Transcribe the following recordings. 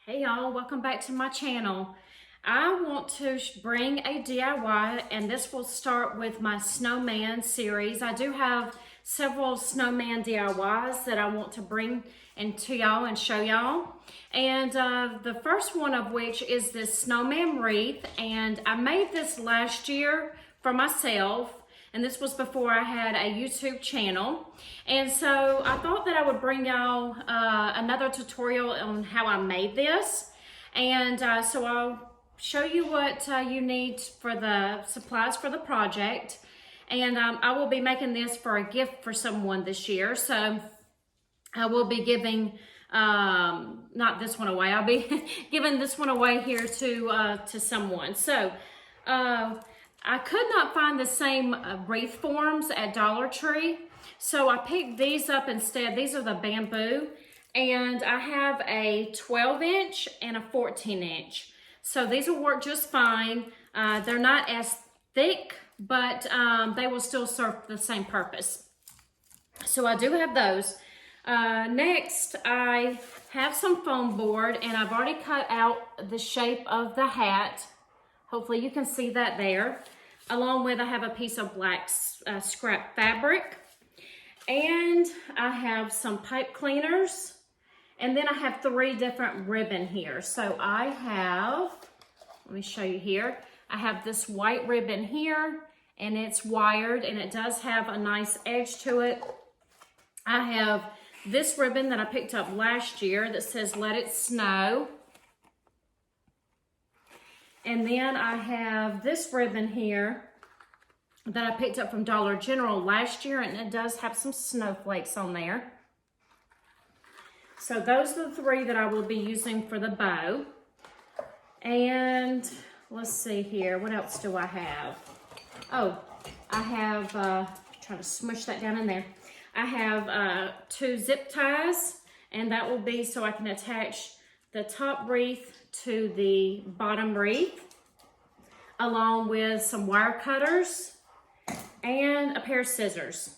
Hey y'all, welcome back to my channel. I want to bring a DIY, and this will start with my snowman series. I do have several snowman DIYs that I want to bring into y'all and show y'all. And the first one of which is this snowman wreath, and I made this last year for myself. And this was before I had a YouTube channel. And so I thought that I would bring y'all another tutorial on how I made this. And so I'll show you what you need for the supplies for the project. And I will be making this for a gift for someone this year. So I will be giving, not this one away, I'll be giving this one away here to someone. So, I could not find the same wreath forms at Dollar Tree, so I picked these up instead. These are the bamboo, and I have a 12-inch and a 14-inch. So these will work just fine. They're not as thick, but they will still serve the same purpose. So I do have those. Next, I have some foam board, and I've already cut out the shape of the hat. Hopefully you can see that there. Along with, I have a piece of black scrap fabric. And I have some pipe cleaners. And then I have 3 different ribbon here. So I have, let me show you here. I have this white ribbon here, and it's wired, and it does have a nice edge to it. I have this ribbon that I picked up last year that says, "Let It Snow." And then I have this ribbon here that I picked up from Dollar General last year, and it does have some snowflakes on there. So those are the 3 that I will be using for the bow. And let's see here, what else do I have? Oh, I have, trying to smush that down in there. I have 2 zip ties, and that will be so I can attach the top wreath to the bottom wreath, along with some wire cutters and a pair of scissors.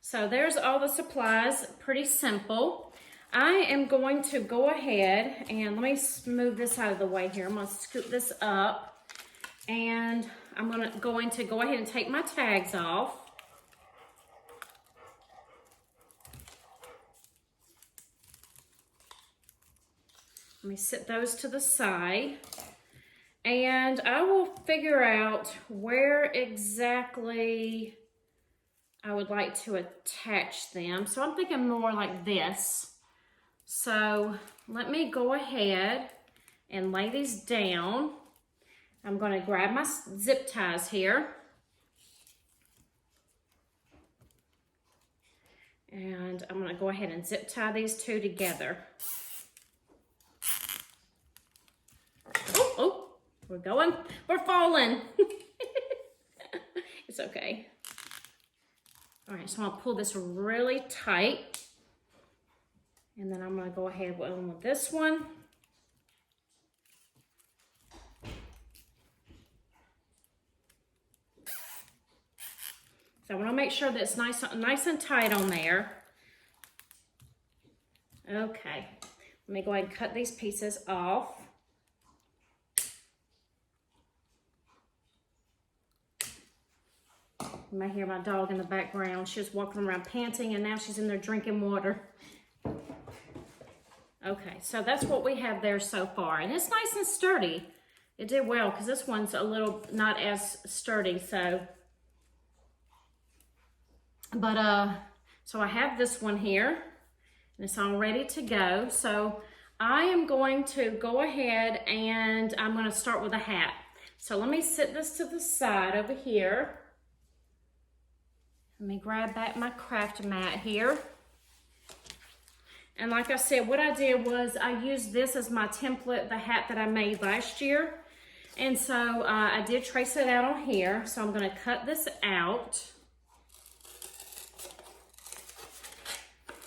So there's all the supplies, pretty simple. I am going to go ahead and let me move this out of the way here. I'm going to scoop this up, and I'm going to go ahead and take my tags off. Let me set those to the side, and I will figure out where exactly I would like to attach them. So I'm thinking more like this. So let me go ahead and lay these down. I'm going to grab my zip ties here. And I'm going to go ahead and zip tie these 2 together. We're falling. It's okay. All right, so I'm gonna pull this really tight. And then I'm gonna go ahead with this one. So I wanna make sure that it's nice and tight on there. Okay, let me go ahead and cut these pieces off. You might hear my dog in the background. She was walking around panting, and now she's in there drinking water. Okay, so that's what we have there so far. And it's nice and sturdy. It did well, because this one's a little not as sturdy, so. But, so I have this one here, and it's all ready to go. So I am going to go ahead, and I'm going to start with a hat. So let me set this to the side over here. Let me grab back my craft mat here. And like I said, what I did was I used this as my template, the hat that I made last year. And so I did trace it out on here. So I'm going to cut this out.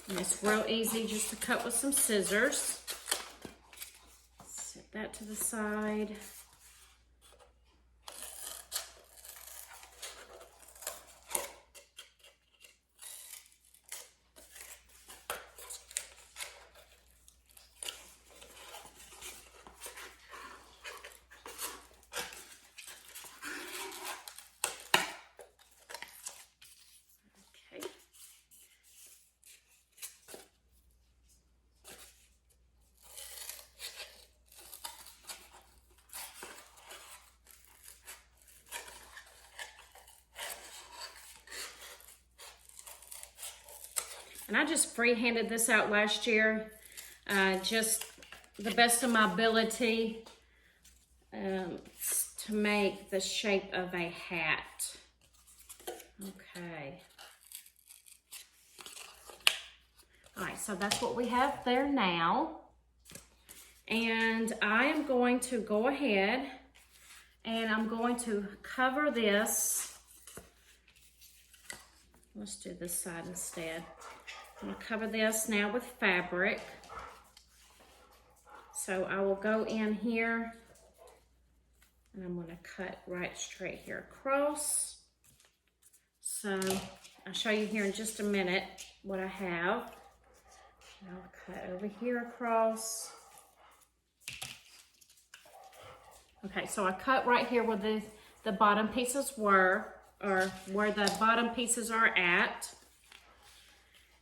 And it's real easy just to cut with some scissors. Set that to the side. And I just freehanded this out last year, just the best of my ability to make the shape of a hat. Okay. All right, so that's what we have there now. And I am going to go ahead and I'm going to cover this. Let's do this side instead. I'm going to cover this now with fabric. So I will go in here and I'm going to cut right straight here across. So I'll show you here in just a minute what I have. I'll cut over here across. Okay, so I cut right here where the bottom pieces were, or where the bottom pieces are at.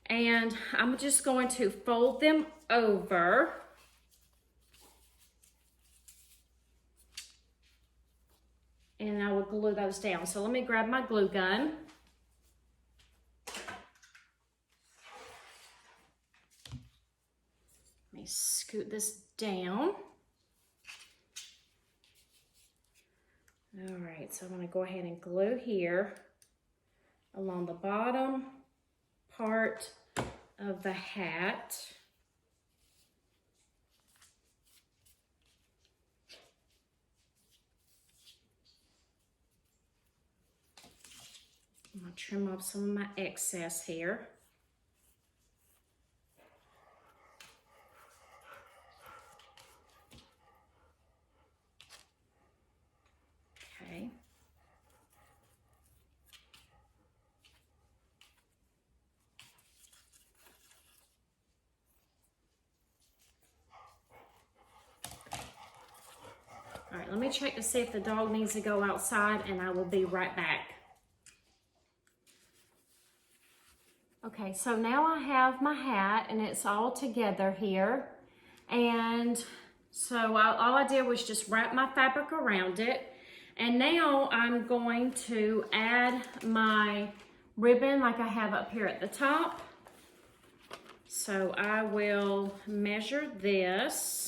And I'm just going to fold them over. And I will glue those down. So let me grab my glue gun. Let me scoot this down. All right, so I'm going to go ahead and glue here along the bottom part of the hat. I'm going to trim off some of my excess here. Okay. All right, let me check to see if the dog needs to go outside and I will be right back. Okay, so now I have my hat and it's all together here. And so all I did was just wrap my fabric around it. And now I'm going to add my ribbon like I have up here at the top. So I will measure this.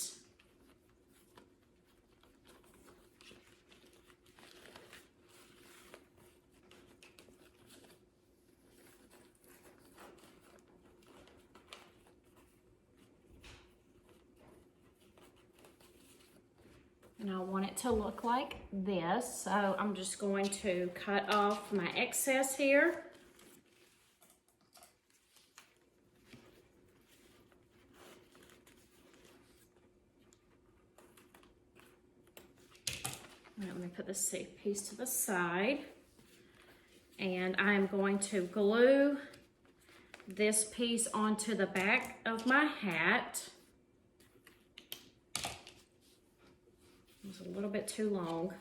And I want it to look like this. So I'm just going to cut off my excess here. All right, let me put this piece to the side. And I'm going to glue this piece onto the back of my hat. It was a little bit too long. All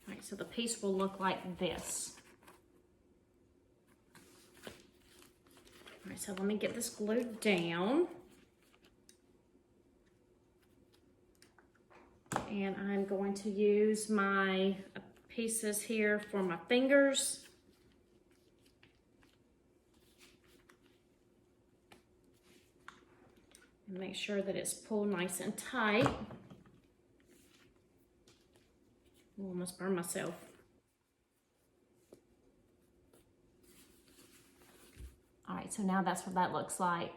right, so the piece will look like this. All right, so let me get this glued down. And I'm going to use my pieces here for my fingers. And make sure that it's pulled nice and tight. I almost burned myself. All right, so now that's what that looks like.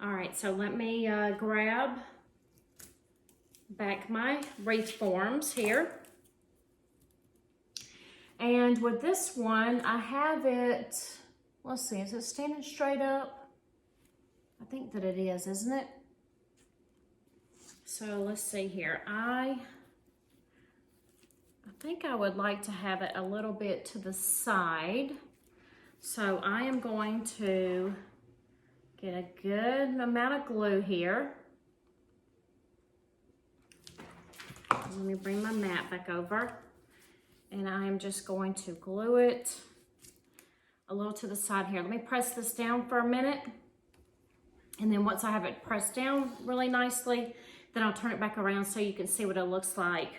All right, so let me grab back my wreath forms here. And with this one, I have it, let's see, is it standing straight up? I think that it is, isn't it? So let's see here. I think I would like to have it a little bit to the side. So I am going to get a good amount of glue here. Let me bring my mat back over. And I am just going to glue it a little to the side here. Let me press this down for a minute. And then once I have it pressed down really nicely, then I'll turn it back around so you can see what it looks like.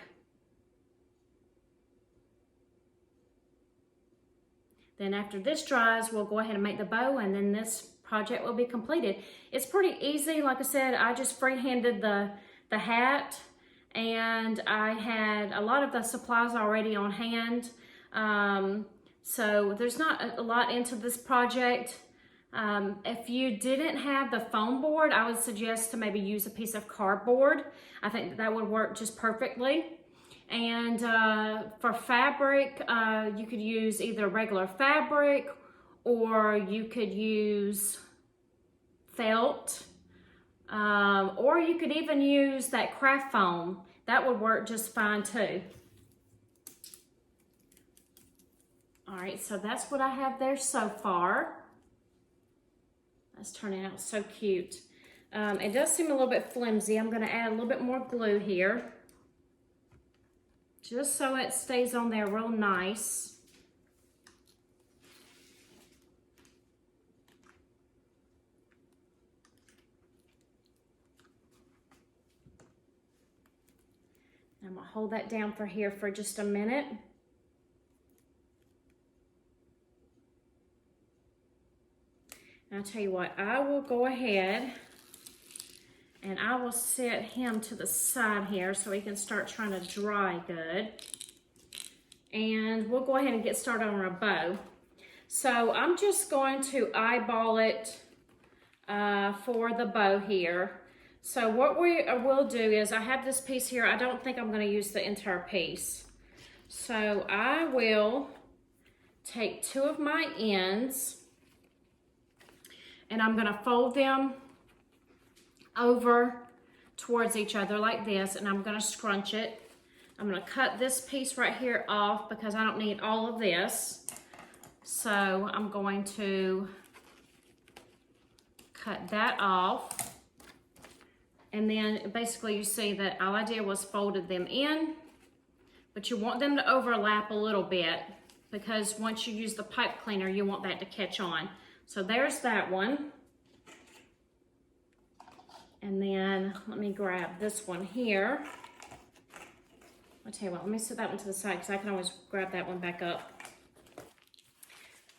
Then after this dries, we'll go ahead and make the bow, and then this project will be completed. It's pretty easy. Like I said, I just freehanded the hat, and I had a lot of the supplies already on hand. So there's not a lot into this project. If you didn't have the foam board, I would suggest to maybe use a piece of cardboard. I think that would work just perfectly. And for fabric, you could use either regular fabric, or you could use felt, or you could even use that craft foam. That would work just fine too. All right, so that's what I have there so far. That's turning out so cute. It does seem a little bit flimsy. I'm gonna add a little bit more glue here, just so it stays on there real nice. I'm gonna hold that down for here for just a minute. And I'll tell you what, I will go ahead and I will set him to the side here so he can start trying to dry good. And we'll go ahead and get started on our bow. So I'm just going to eyeball it for the bow here. So what we will do is, I have this piece here. I don't think I'm going to use the entire piece. So I will take two of my ends and I'm going to fold them over towards each other like this, and I'm going to scrunch it. I'm going to cut this piece right here off because I don't need all of this. So I'm going to cut that off. And then basically you see that all I did was folded them in, but you want them to overlap a little bit because once you use the pipe cleaner, you want that to catch on. So there's that one. And then let me grab this one here. I'll tell you what, let me set that one to the side because I can always grab that one back up.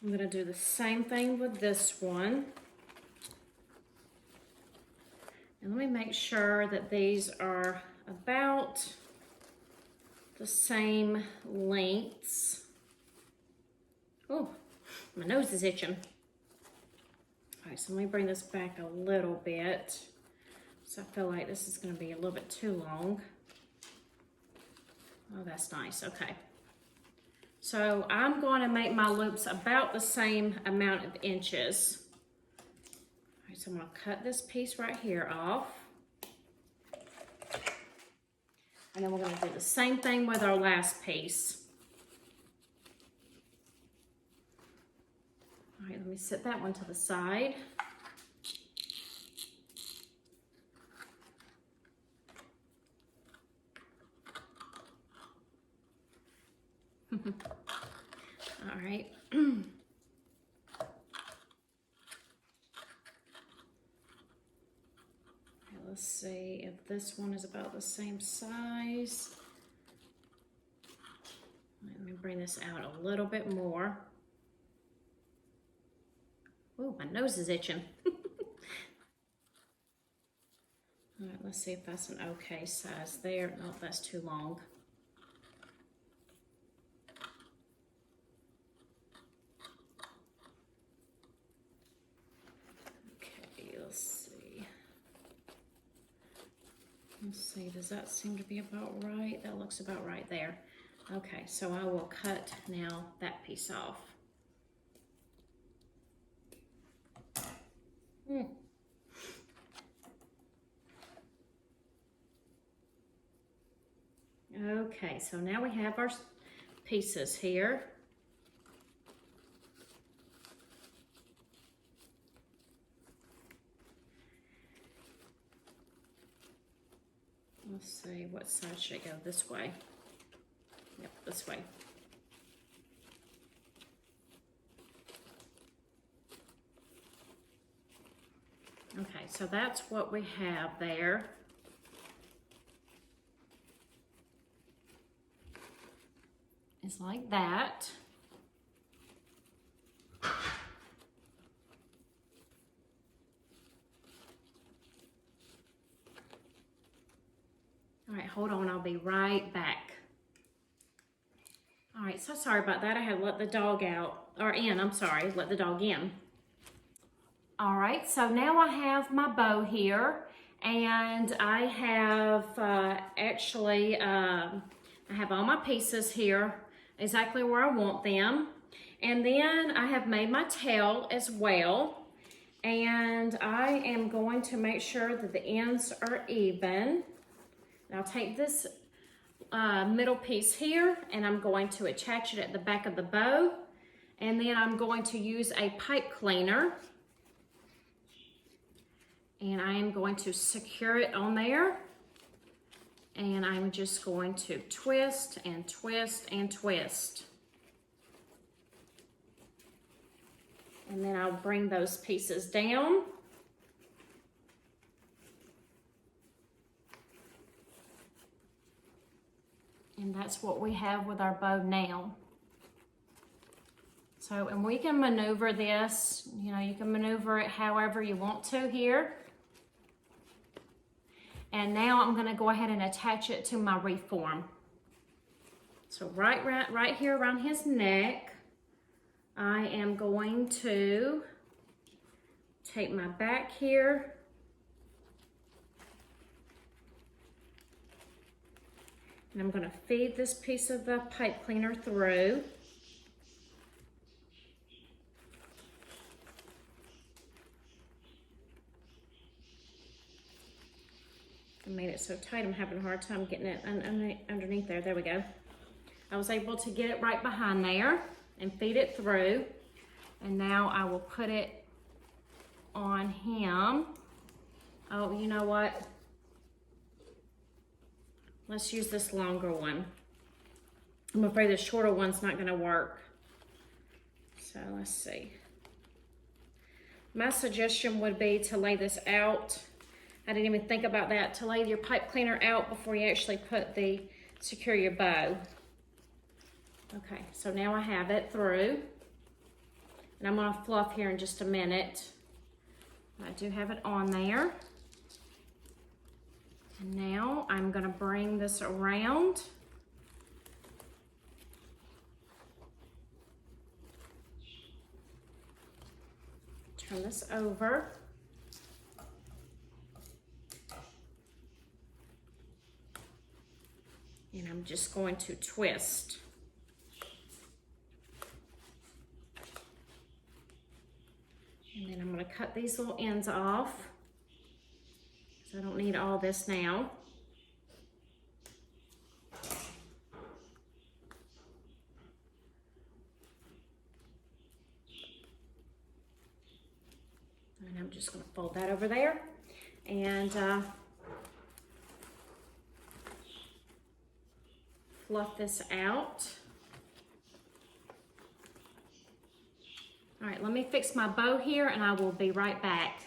I'm gonna do the same thing with this one. And let me make sure that these are about the same lengths. Oh, my nose is itching. All right, so let me bring this back a little bit. So I feel like this is gonna be a little bit too long. Oh, that's nice, okay. So I'm gonna make my loops about the same amount of inches. All right, so I'm gonna cut this piece right here off. And then we're gonna do the same thing with our last piece. All right, let me set that one to the side. All right. Let's see if this one is about the same size. Let me bring this out a little bit more. Oh, my nose is itching. All right, let's see if that's an okay size there. No, that's too long. Let's see, does that seem to be about right? That looks about right there. Okay, so I will cut now that piece off. Okay, so now we have our pieces here. Let's see, what side should I go? This way. Yep, this way. Okay, so that's what we have there. It's like that. All right, hold on, I'll be right back. All right, so sorry about that. I had let the dog out, or in, I'm sorry, let the dog in. All right, so now I have my bow here, and I have I have all my pieces here exactly where I want them. And then I have made my tail as well. And I am going to make sure that the ends are even. I'll take this middle piece here and I'm going to attach it at the back of the bow. And then I'm going to use a pipe cleaner. And I am going to secure it on there. And I'm just going to twist and twist and twist. And then I'll bring those pieces down. And that's what we have with our bow now. So, and we can maneuver this, you know, you can maneuver it however you want to here. And now I'm gonna go ahead and attach it to my wreath form. So right here around his neck, I am going to take my back here and I'm going to feed this piece of the pipe cleaner through. I made it so tight I'm having a hard time getting it underneath there. There we go. I was able to get it right behind there and feed it through. And now I will put it on him. Oh, you know what? Let's use this longer one. I'm afraid the shorter one's not gonna work. So let's see. My suggestion would be to lay this out. I didn't even think about that, to lay your pipe cleaner out before you actually secure your bow. Okay, so now I have it through. And I'm gonna fluff here in just a minute. I do have it on there. And now I'm gonna bring this around. Turn this over. And I'm just going to twist. And then I'm going to cut these little ends off. So I don't need all this now. And I'm just going to fold that over there. And fluff this out. All right, let me fix my bow here and I will be right back.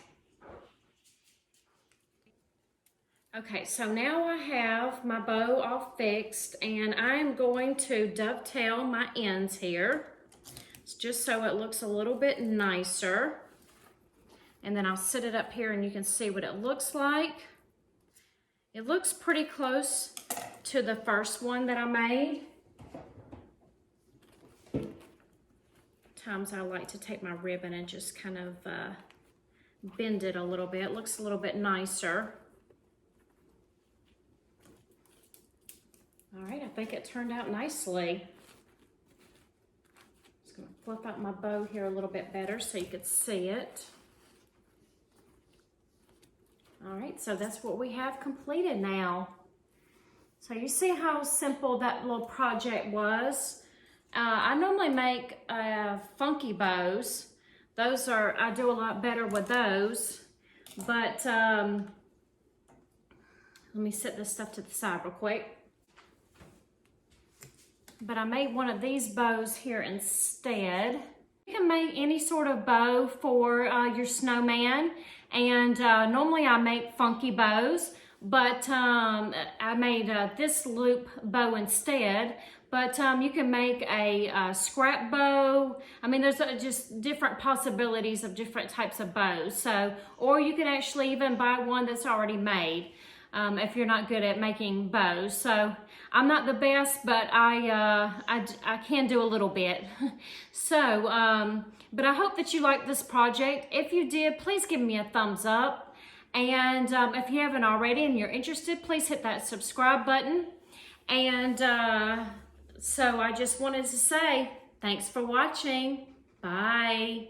Okay, so now I have my bow all fixed and I'm going to dovetail my ends here. It's just so it looks a little bit nicer. And then I'll sit it up here and you can see what it looks like. It looks pretty close to the first one that I made. Sometimes I like to take my ribbon and just kind of bend it a little bit. It looks a little bit nicer. All right, I think it turned out nicely. Just gonna fluff out my bow here a little bit better so you could see it. All right, so that's what we have completed now. So you see how simple that little project was. I normally make funky bows. I do a lot better with those. But let me set this stuff to the side real quick. But I made one of these bows here instead. You can make any sort of bow for your snowman. And normally I make funky bows, but I made this loop bow instead. But you can make a scrap bow. I mean, there's just different possibilities of different types of bows. So, or you can actually even buy one that's already made if you're not good at making bows. So I'm not the best, but I can do a little bit. So, but I hope that you liked this project. If you did, please give me a thumbs up. And if you haven't already and you're interested, please hit that subscribe button. And so I just wanted to say thanks for watching. Bye.